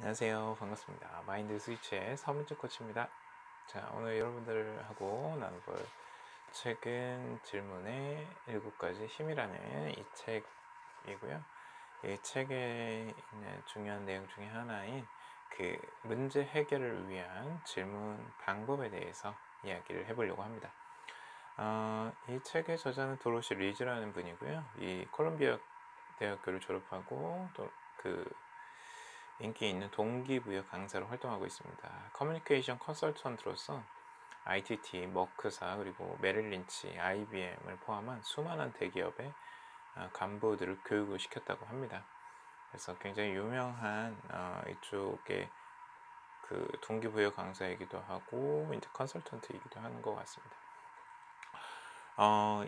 안녕하세요. 반갑습니다. 마인드 스위치의 서민재 코치입니다. 자, 오늘 여러분들하고 나눠볼 책은 질문의 7가지 힘이라는 이 책이고요. 이 책에 있는 중요한 내용 중에 하나인 그 문제 해결을 위한 질문 방법에 대해서 이야기를 해보려고 합니다. 이 책의 저자는 도로시 리즈라는 분이고요. 이 콜롬비아 대학교를 졸업하고 또 인기 있는 동기부여 강사로 활동하고 있습니다. 커뮤니케이션 컨설턴트로서 ITT, 머크사, 그리고 메릴 린치, IBM을 포함한 수많은 대기업의 간부들을 교육을 시켰다고 합니다. 그래서 굉장히 유명한 이쪽의 그 동기부여 강사이기도 하고 이제 컨설턴트이기도 하는 것 같습니다.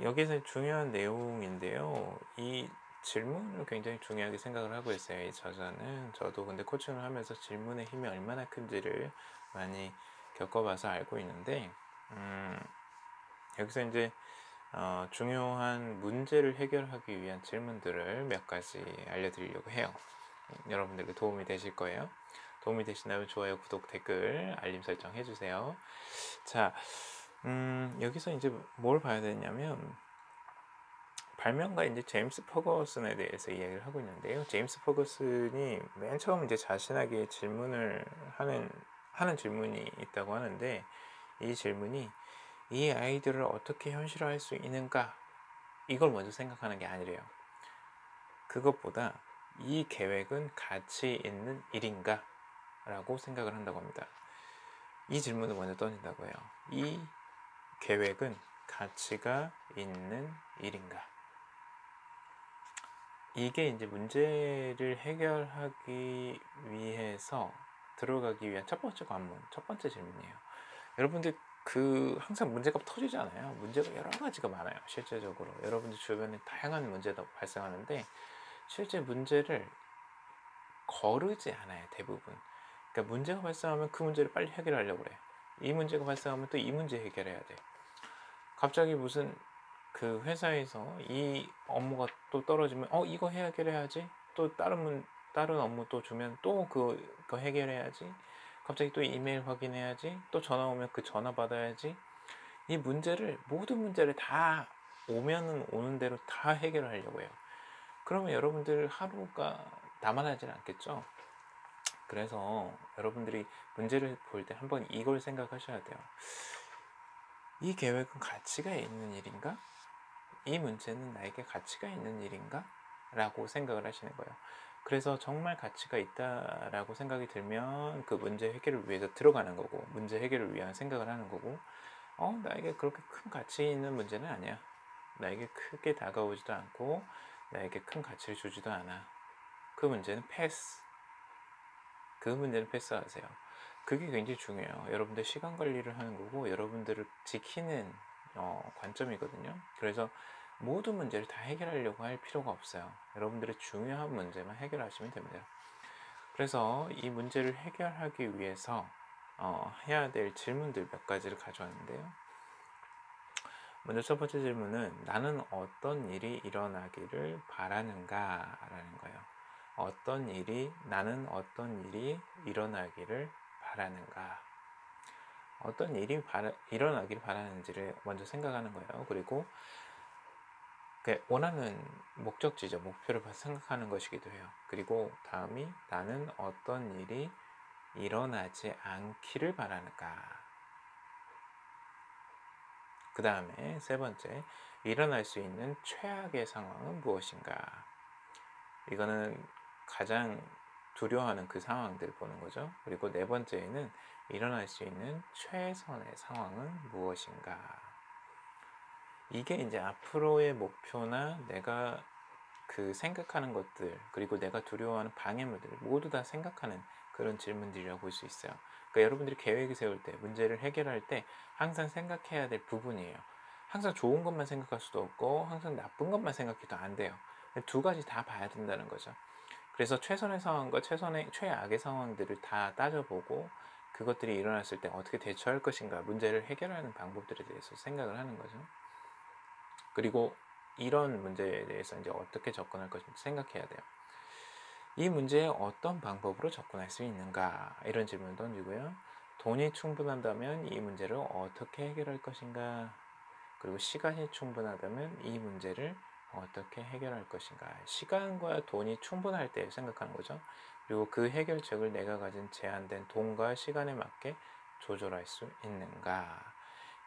여기서 중요한 내용인데요. 이 질문을 굉장히 중요하게 생각을 하고 있어요. 이 저자는. 저도 근데 코칭을 하면서 질문의 힘이 얼마나 큰지를 많이 겪어봐서 알고 있는데, 여기서 이제 중요한 문제를 해결하기 위한 질문들을 몇 가지 알려드리려고 해요. 여러분들께 도움이 되실 거예요. 도움이 되신다면 좋아요, 구독, 댓글, 알림 설정 해주세요. 자, 여기서 이제 뭘 봐야 되냐면, 발명가 이제 제임스 퍼거슨에 대해서 이야기를 하고 있는데요. 제임스 퍼거슨이 맨 처음 이제 자신에게 질문을 하는 질문이 있다고 하는데, 이 질문이 이 아이디어를 어떻게 현실화할 수 있는가, 이걸 먼저 생각하는 게 아니래요. 그것보다 이 계획은 가치 있는 일인가 라고 생각을 한다고 합니다. 이 질문을 먼저 던진다고 해요. 이 계획은 가치가 있는 일인가? 이게 이제 문제를 해결하기 위해서 들어가기 위한 첫 번째 관문, 첫 번째 질문이에요. 여러분들 항상 문제가 터지잖아요. 문제가 여러 가지가 많아요. 실제적으로 여러분들 주변에 다양한 문제가 발생하는데 실제 문제를 거르지 않아요. 대부분. 그러니까 문제가 발생하면 그 문제를 빨리 해결하려고 그래. 이 문제가 발생하면 또 이 문제 해결해야 돼. 갑자기 무슨 그 회사에서 이 업무가 또 떨어지면 이거 해결해야지. 또 다른 업무 또 주면 또 그거 해결해야지. 갑자기 또 이메일 확인해야지. 또 전화 오면 그 전화 받아야지. 이 모든 문제를 다 오면은 오는 대로 다 해결하려고 해요. 그러면 여러분들 하루가 남아나질 않겠죠? 그래서 여러분들이 문제를 볼 때 한번 이걸 생각하셔야 돼요. 이 계획은 가치가 있는 일인가? 이 문제는 나에게 가치가 있는 일인가? 라고 생각을 하시는 거예요. 그래서 정말 가치가 있다라고 생각이 들면 그 문제 해결을 위해서 들어가는 거고, 문제 해결을 위한 생각을 하는 거고, 나에게 그렇게 큰 가치 있는 문제는 아니야. 나에게 크게 다가오지도 않고 나에게 큰 가치를 주지도 않아. 그 문제는 패스. 그 문제는 패스하세요. 그게 굉장히 중요해요. 여러분들 시간 관리를 하는 거고 여러분들을 지키는 관점이거든요. 그래서 모든 문제를 다 해결하려고 할 필요가 없어요. 여러분들의 중요한 문제만 해결하시면 됩니다. 그래서 이 문제를 해결하기 위해서 해야 될 질문들 몇 가지를 가져왔는데요. 먼저 첫 번째 질문은 나는 어떤 일이 일어나기를 바라는가 라는 거예요. 나는 어떤 일이 일어나기를 바라는가. 어떤 일이 일어나기를 바라는지를 먼저 생각하는 거예요. 그리고 원하는 목적지죠. 목표를 생각하는 것이기도 해요. 그리고 다음이 나는 어떤 일이 일어나지 않기를 바라는가. 그 다음에 세 번째, 일어날 수 있는 최악의 상황은 무엇인가. 이거는 가장 두려워하는 그 상황들을 보는 거죠. 그리고 네 번째에는 일어날 수 있는 최선의 상황은 무엇인가. 이게 이제 앞으로의 목표나 내가 생각하는 것들, 그리고 내가 두려워하는 방해물들 모두 다 생각하는 그런 질문들이라고 볼 수 있어요. 그러니까 여러분들이 계획을 세울 때, 문제를 해결할 때 항상 생각해야 될 부분이에요. 항상 좋은 것만 생각할 수도 없고 항상 나쁜 것만 생각해도 안 돼요. 두 가지 다 봐야 된다는 거죠. 그래서 최선의 상황과 최악의 상황들을 다 따져보고 그것들이 일어났을 때 어떻게 대처할 것인가, 문제를 해결하는 방법들에 대해서 생각을 하는 거죠. 그리고 이런 문제에 대해서 이제 어떻게 접근할 것인지 생각해야 돼요. 이 문제에 어떤 방법으로 접근할 수 있는가? 이런 질문을 던지고요. 돈이 충분한다면 이 문제를 어떻게 해결할 것인가? 그리고 시간이 충분하다면 이 문제를 어떻게 해결할 것인가? 시간과 돈이 충분할 때 생각하는 거죠. 그리고 그 해결책을 내가 가진 제한된 돈과 시간에 맞게 조절할 수 있는가?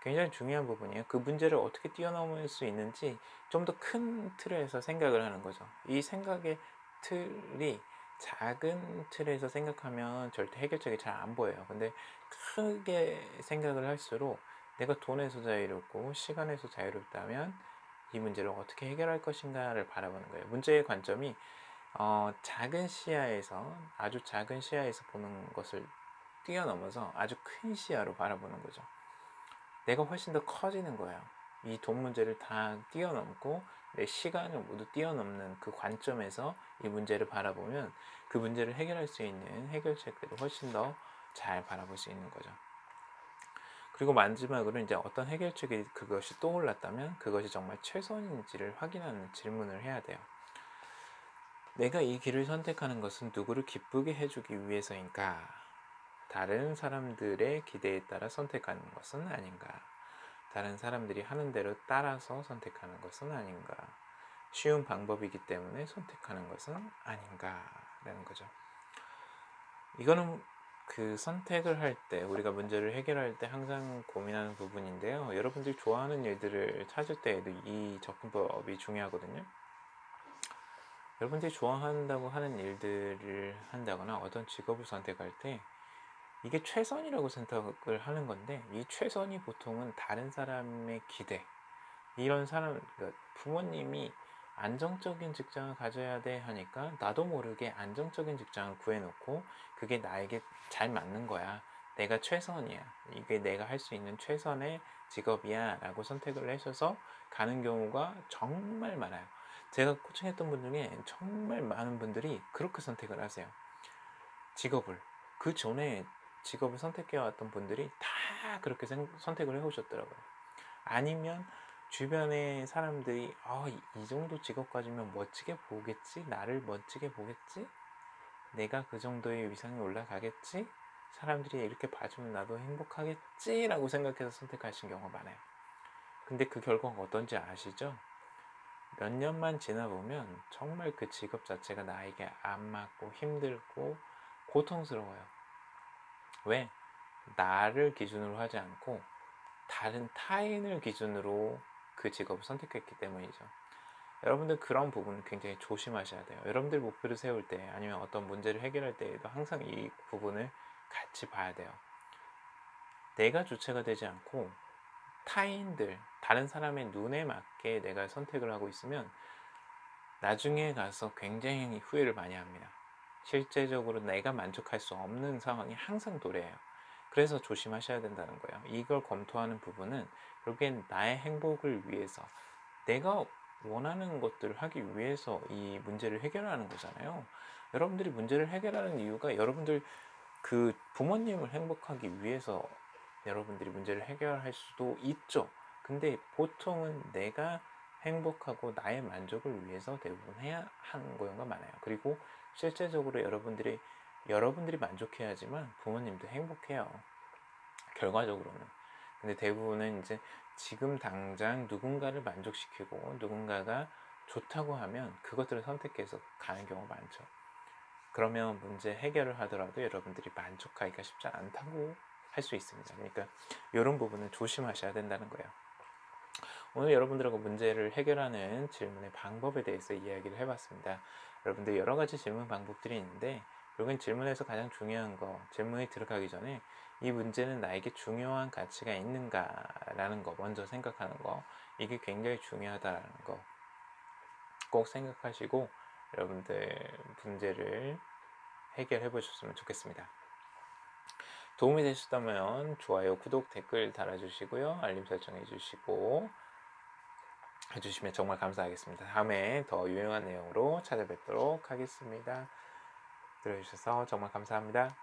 굉장히 중요한 부분이에요. 그 문제를 어떻게 뛰어넘을 수 있는지 좀 더 큰 틀에서 생각을 하는 거죠. 이 생각의 틀이 작은 틀에서 생각하면 절대 해결책이 잘 안 보여요. 근데 크게 생각을 할수록 내가 돈에서 자유롭고 시간에서 자유롭다면 이 문제를 어떻게 해결할 것인가를 바라보는 거예요. 문제의 관점이 작은 시야에서 아주 작은 시야에서 보는 것을 뛰어넘어서 아주 큰 시야로 바라보는 거죠. 내가 훨씬 더 커지는 거예요. 이 돈 문제를 다 뛰어넘고 내 시간을 모두 뛰어넘는 그 관점에서 이 문제를 바라보면 그 문제를 해결할 수 있는 해결책들을 훨씬 더 잘 바라볼 수 있는 거죠. 그리고 마지막으로 이제 어떤 해결책이 그것이 떠올랐다면 그것이 정말 최선인지를 확인하는 질문을 해야 돼요. 내가 이 길을 선택하는 것은 누구를 기쁘게 해주기 위해서인가? 다른 사람들의 기대에 따라 선택하는 것은 아닌가? 다른 사람들이 하는 대로 따라서 선택하는 것은 아닌가? 쉬운 방법이기 때문에 선택하는 것은 아닌가라는 거죠. 이거는 그 선택을 할 때, 우리가 문제를 해결할 때 항상 고민하는 부분인데요. 여러분들이 좋아하는 일들을 찾을 때에도 이 접근법이 중요하거든요. 여러분들이 좋아한다고 하는 일들을 한다거나 어떤 직업을 선택할 때 이게 최선이라고 생각을 하는 건데, 이 최선이 보통은 다른 사람의 기대, 이런 사람, 그러니까 부모님이 안정적인 직장을 가져야 돼 하니까 나도 모르게 안정적인 직장을 구해놓고 그게 나에게 잘 맞는 거야, 내가 최선이야, 이게 내가 할 수 있는 최선의 직업이야 라고 선택을 하셔서 가는 경우가 정말 많아요. 제가 코칭했던 분 중에 정말 많은 분들이 그렇게 선택을 하세요. 직업을, 그 전에 직업을 선택해왔던 분들이 다 그렇게 선택을 해오셨더라고요. 아니면 주변의 사람들이 이 정도 직업 가지면 멋지게 보겠지? 나를 멋지게 보겠지? 내가 그 정도의 위상이 올라가겠지? 사람들이 이렇게 봐주면 나도 행복하겠지? 라고 생각해서 선택하신 경우가 많아요. 근데 그 결과가 어떤지 아시죠? 몇 년만 지나보면 정말 그 직업 자체가 나에게 안 맞고 힘들고 고통스러워요. 왜? 나를 기준으로 하지 않고 다른 타인을 기준으로 그 직업을 선택했기 때문이죠. 여러분들 그런 부분 굉장히 조심하셔야 돼요. 여러분들 목표를 세울 때 아니면 어떤 문제를 해결할 때에도 항상 이 부분을 같이 봐야 돼요. 내가 주체가 되지 않고 타인들, 다른 사람의 눈에 맞게 내가 선택을 하고 있으면 나중에 가서 굉장히 후회를 많이 합니다. 실제적으로 내가 만족할 수 없는 상황이 항상 도래해요. 그래서 조심하셔야 된다는 거예요. 이걸 검토하는 부분은 결국엔 나의 행복을 위해서, 내가 원하는 것들을 하기 위해서 이 문제를 해결하는 거잖아요. 여러분들이 문제를 해결하는 이유가 여러분들 그 부모님을 행복하기 위해서 여러분들이 문제를 해결할 수도 있죠. 근데 보통은 내가 행복하고 나의 만족을 위해서 대부분 해야 하는 경우가 많아요. 그리고 실제적으로 여러분들이 만족해야지만 부모님도 행복해요, 결과적으로는. 근데 대부분은 이제 지금 당장 누군가를 만족시키고 누군가가 좋다고 하면 그것들을 선택해서 가는 경우가 많죠. 그러면 문제 해결을 하더라도 여러분들이 만족하기가 쉽지 않다고 할 수 있습니다. 그러니까 이런 부분은 조심하셔야 된다는 거예요. 오늘 여러분들하고 문제를 해결하는 질문의 방법에 대해서 이야기를 해봤습니다. 여러분들 여러 가지 질문 방법들이 있는데 결국엔 질문에서 가장 중요한 거, 질문에 들어가기 전에 이 문제는 나에게 중요한 가치가 있는가라는 거 먼저 생각하는 거, 이게 굉장히 중요하다는 거 꼭 생각하시고 여러분들 문제를 해결해 보셨으면 좋겠습니다. 도움이 되셨다면 좋아요, 구독, 댓글 달아주시고요. 알림 설정해 주시고 해주시면 정말 감사하겠습니다. 다음에 더 유용한 내용으로 찾아뵙도록 하겠습니다. 들어주셔서 정말 감사합니다.